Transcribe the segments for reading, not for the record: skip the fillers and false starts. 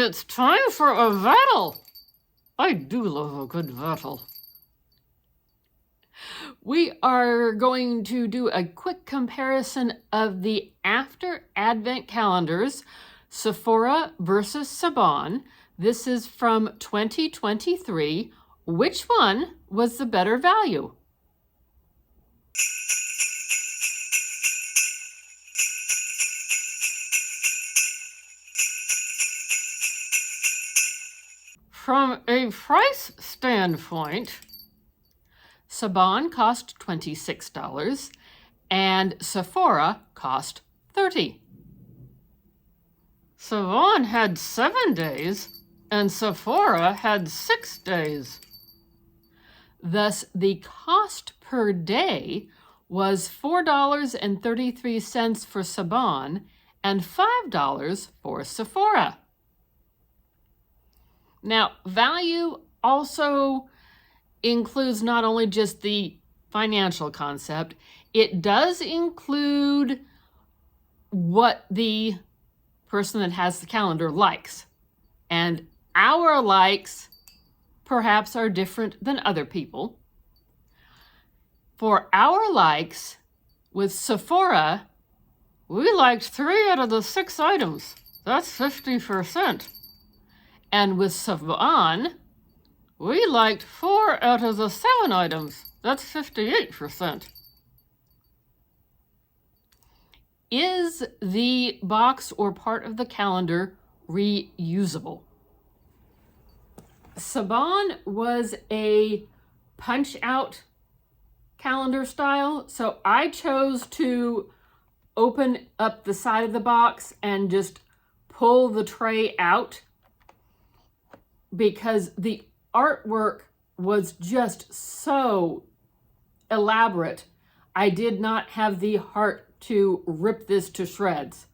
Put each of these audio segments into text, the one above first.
it's time for a battle. I do love a good battle. We are going to do a quick comparison of the after Advent calendars, Sephora versus Sabon. This is from 2023. Which one was the better value? From a price standpoint, Sabon cost $26 and Sephora cost $30. Sabon had 7 days and Sephora had 6 days. Thus, the cost per day was $4.33 for Sabon and $5 for Sephora. Now, value also includes not only just the financial concept, it does include what the person that has the calendar likes. And our likes perhaps are different than other people. For our likes, with Sephora, we liked 3 out of the 6 items. That's 50%. And with Sabon, we liked 4 out of the 7 items. That's 58%. Is the box or part of the calendar reusable? Sabon was a punch-out calendar style, so I chose to open up the side of the box and just pull the tray out because the artwork was just so elaborate. I did not have the heart to rip this to shreds.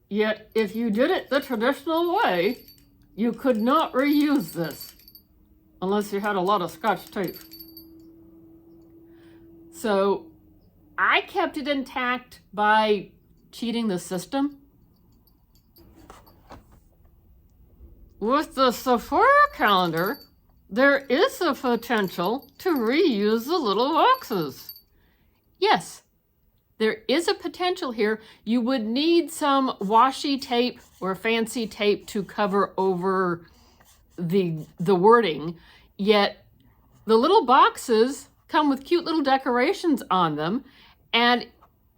Yet, if you did it the traditional way, you could not reuse this unless you had a lot of Scotch tape. So I kept it intact by cheating the system. With the Sephora calendar, there is a potential to reuse the little boxes. Yes, there is a potential here. You would need some washi tape or fancy tape to cover over the wording, yet the little boxes come with cute little decorations on them, and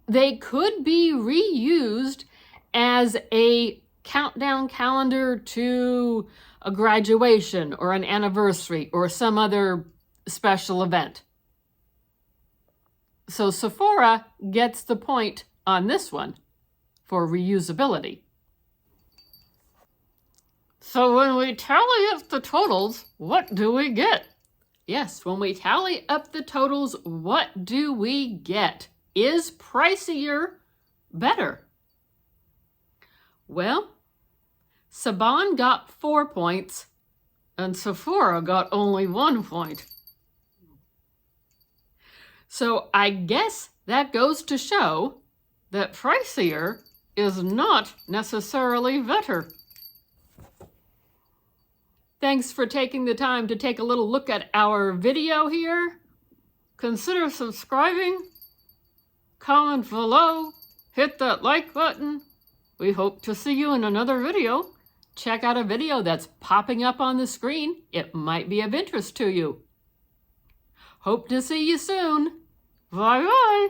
they could be reused as a countdown calendar to a graduation or an anniversary or some other special event. So Sephora gets the point on this one for reusability. So when we tally up the totals, what do we get? Yes, when we tally up the totals, what do we get? Is pricier better? Well, Sabon got 4 points and Sephora got only 1 point. So I guess that goes to show that pricier is not necessarily better. Thanks for taking the time to take a little look at our video here. Consider subscribing, comment below, hit that like button. We hope to see you in another video. Check out a video that's popping up on the screen. It might be of interest to you. Hope to see you soon. Bye-bye.